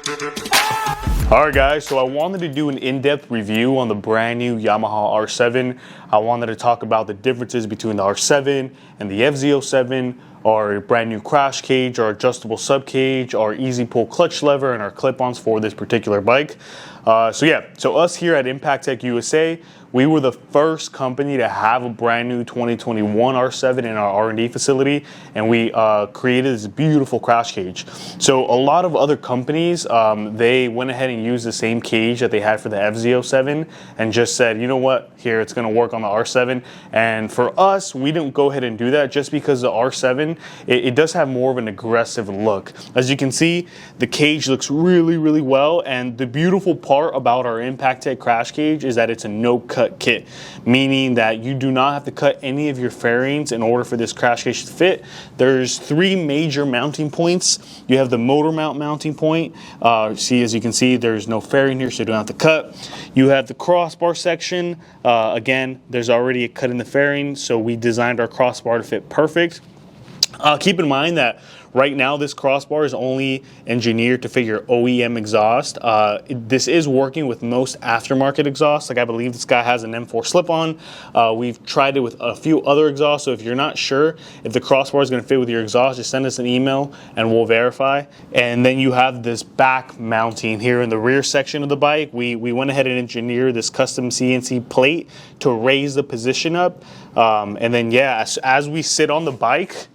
Alright guys, so I wanted to do an in-depth review on the brand new Yamaha R7. I wanted to talk about the differences between the R7 and the FZ07, our brand new crash cage, our adjustable sub cage, our easy pull clutch lever, and our clip-ons for this particular bike. So us here at Impaktech USA, we were the first company to have a brand new 2021 R7 in our R&D facility, and we created this beautiful crash cage. So a lot of other companies, they went ahead and used the same cage that they had for the FZ07 and just said, you know what, here, it's gonna work on the R7. And for us, we didn't go ahead and do that just because the R7, it does have more of an aggressive look. As you can see, the cage looks really, really well, and the beautiful part about our Impaktech crash cage is that it's a no-cut kit, meaning that you do not have to cut any of your fairings in order for this crash cage to fit. There's three major mounting points. You have the motor mount mounting point. As you can see, there's no fairing here, so you don't have to cut. You have the crossbar section. Again, there's already a cut in the fairing, so we designed our crossbar to fit perfect. Keep in mind that right now this crossbar is only engineered to fit your OEM exhaust. This is working with most aftermarket exhausts. Like I believe this guy has an M4 slip-on. We've tried it with a few other exhausts, so if you're not sure if the crossbar is going to fit with your exhaust, just send us an email and we'll verify. And then you have this back mounting here in the rear section of the bike. We went ahead and engineered this custom CNC plate to raise the position up. And then yeah, as we sit on the bike,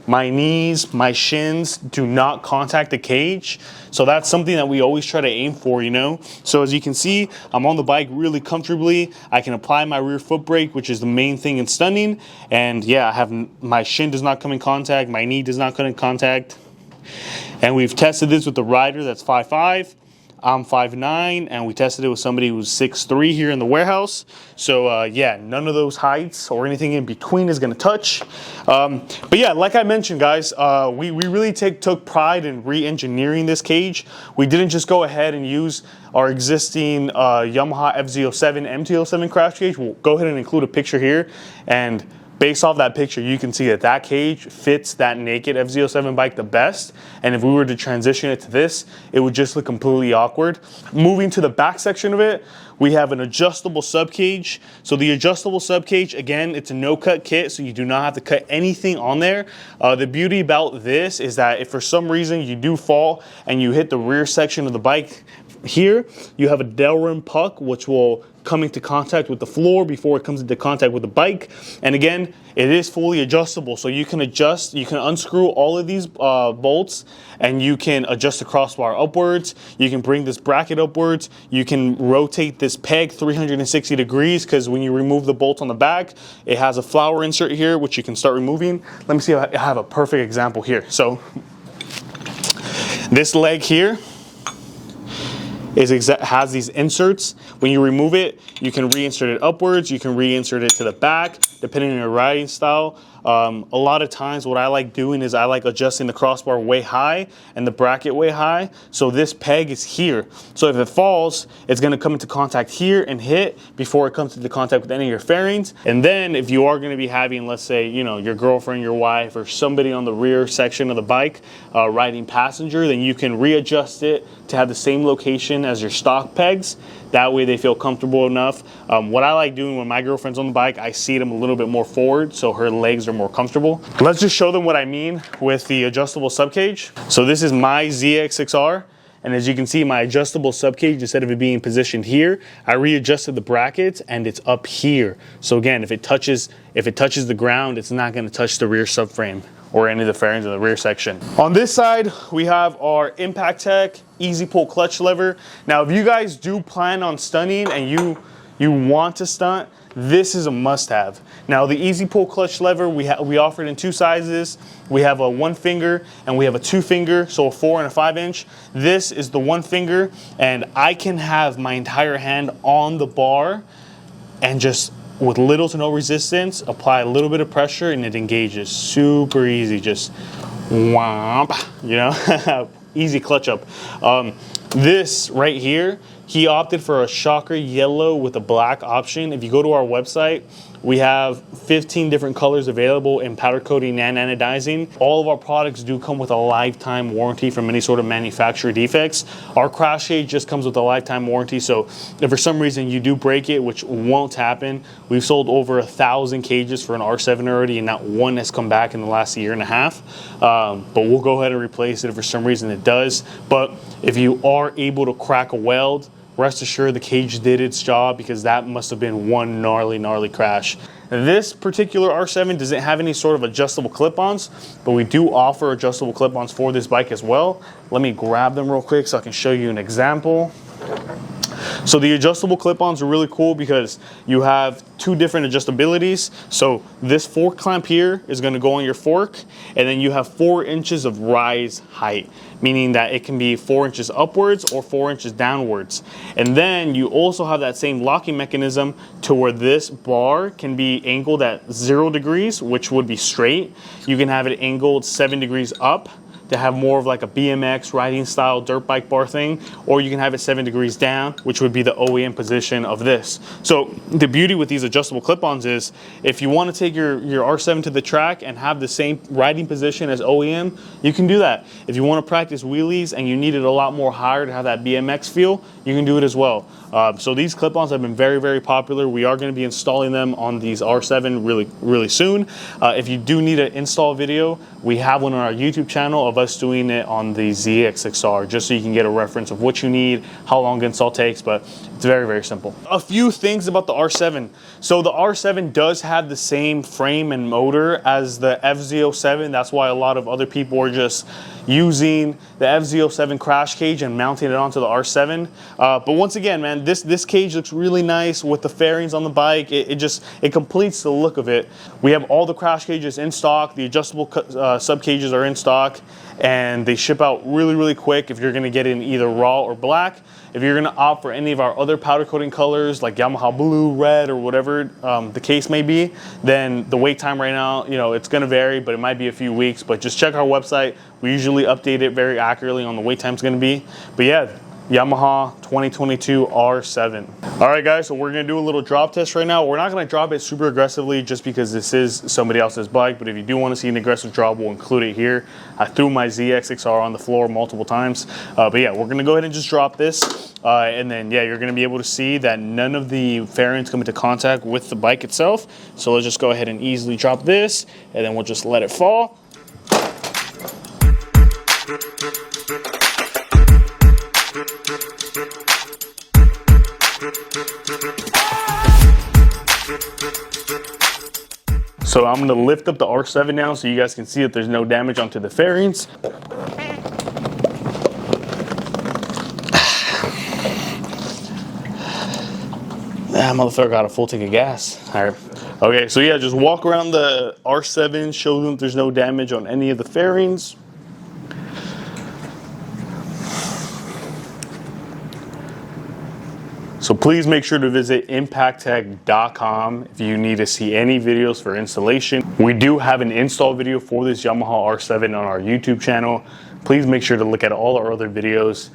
my knees, my shins do not contact the cage. So that's something that we always try to aim for, you know? So as you can see, I'm on the bike really comfortably. I can apply my rear foot brake, which is the main thing in stunning. And yeah, my shin does not come in contact, my knee does not come in contact. And we've tested this with the rider that's 5'5". I'm 5'9", and we tested it with somebody who's 6'3" here in the warehouse. So yeah, none of those heights or anything in between is gonna touch. But yeah, like I mentioned, guys, we really took pride in re-engineering this cage. We didn't just go ahead and use our existing Yamaha FZ07 MT07 crash cage. We'll go ahead and include a picture here, and based off that picture, you can see that that cage fits that naked FZ07 bike the best. And if we were to transition it to this, it would just look completely awkward. Moving to the back section of it, we have an adjustable sub cage. So the adjustable sub cage, again, it's a no-cut kit, so you do not have to cut anything on there. The beauty about this is that if for some reason you do fall and you hit the rear section of the bike here, you have a Delrin puck, which will come into contact with the floor before it comes into contact with the bike. And again, it is fully adjustable, so you can adjust, you can unscrew all of these bolts, and you can adjust the crossbar upwards. You can bring this bracket upwards. You can rotate this peg 360 degrees, because when you remove the bolt on the back, it has a flower insert here, which you can start removing. Let me see if I have a perfect example here. So this leg here has these inserts. When you remove it, you can reinsert it upwards, you can reinsert it to the back, depending on your riding style. A lot of times what I like doing is I like adjusting the crossbar way high and the bracket way high, so this peg is here. So if it falls, it's gonna come into contact here and hit before it comes into contact with any of your fairings. And then if you are gonna be having, let's say, you know, your girlfriend, your wife, or somebody on the rear section of the bike riding passenger, then you can readjust it to have the same location as your stock pegs. That way they feel comfortable enough. What I like doing when my girlfriend's on the bike, I seat them a little bit more forward so her legs are more comfortable. Let's just show them what I mean with the adjustable sub cage. So this is my ZX6R, and as you can see, my adjustable sub cage, instead of it being positioned here, I readjusted the brackets and it's up here. So again, if it touches the ground, it's not going to touch the rear subframe or any of the fairings in the rear section. On this side, we have our Impaktech easy pull clutch lever. Now, if you guys do plan on stunting and you want to stunt, this is a must-have. Now, the easy pull clutch lever, we offer it in two sizes. We have a 1 finger and we have a 2 finger, so a 4 and a 5 inch. This is the 1 finger, and I can have my entire hand on the bar and just with little to no resistance, apply a little bit of pressure and it engages. Super easy, just whomp, you know, easy clutch up. This right here he opted for a shocker yellow with a black option. If you go to our website, we have 15 different colors available in powder coating and anodizing. All of our products do come with a lifetime warranty from any sort of manufacturer defects. Our crash cage just comes with a lifetime warranty, so if for some reason you do break it, which won't happen, we've sold over 1,000 cages for an R7 already, and not one has come back in the last year and a half. But we'll go ahead and replace it if for some reason it does. But if you are able to crack a weld, rest assured the cage did its job, because that must have been one gnarly crash. This particular R7 doesn't have any sort of adjustable clip-ons, but we do offer adjustable clip-ons for this bike as well. Let me grab them real quick so I can show you an example. So the adjustable clip-ons are really cool because you have two different adjustabilities. So this fork clamp here is going to go on your fork, and then you have 4 inches of rise height, meaning that it can be 4 inches upwards or 4 inches downwards. And then you also have that same locking mechanism to where this bar can be angled at 0 degrees, which would be straight. You can have it angled 7 degrees up to have more of like a BMX riding style dirt bike bar thing, or you can have it 7 degrees down, which would be the OEM position of this. So the beauty with these adjustable clip-ons is if you want to take your R7 to the track and have the same riding position as OEM, you can do that. If you want to practice wheelies and you need it a lot more higher to have that BMX feel, you can do it as well. So these clip-ons have been very popular. We are going to be installing them on these R7 really soon. If you do need an install video, we have one on our YouTube channel of us doing it on the ZX6R, just so you can get a reference of what you need, how long the install takes, but it's very simple. A few things about the R7. So the R7 does have the same frame and motor as the FZ07. That's why a lot of other people are just using the FZ07 crash cage and mounting it onto the R7. But once again, man, this cage looks really nice with the fairings on the bike. It completes the look of it. We have all the crash cages in stock. The adjustable sub cages are in stock, and they ship out really quick if you're going to get it in either raw or black. If you're going to opt for any of our other powder coating colors like Yamaha blue, red, or whatever the case may be, then the wait time right now, it's going to vary, but it might be a few weeks. But just check our website. We usually update it very accurately on the wait time it's going to be. But yeah, Yamaha 2022 R7. All right, guys, so we're going to do a little drop test right now. We're not going to drop it super aggressively just because this is somebody else's bike, but if you do want to see an aggressive drop, we'll include it here. I threw my ZX6R on the floor multiple times. But yeah, we're going to go ahead and just drop this. And then, yeah, you're going to be able to see that none of the fairings come into contact with the bike itself. So let's just go ahead and easily drop this, and then we'll just let it fall. So I'm going to lift up the R7 now so you guys can see that there's no damage onto the fairings. That motherfucker got a full tank of gas. All right. Okay, so yeah, just walk around the R7, show them there's no damage on any of the fairings. So please make sure to visit Impaktech.com if you need to see any videos for installation. We do have an install video for this Yamaha R7 on our YouTube channel. Please make sure to look at all our other videos.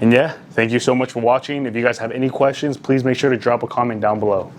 And yeah, thank you so much for watching. If you guys have any questions, please make sure to drop a comment down below.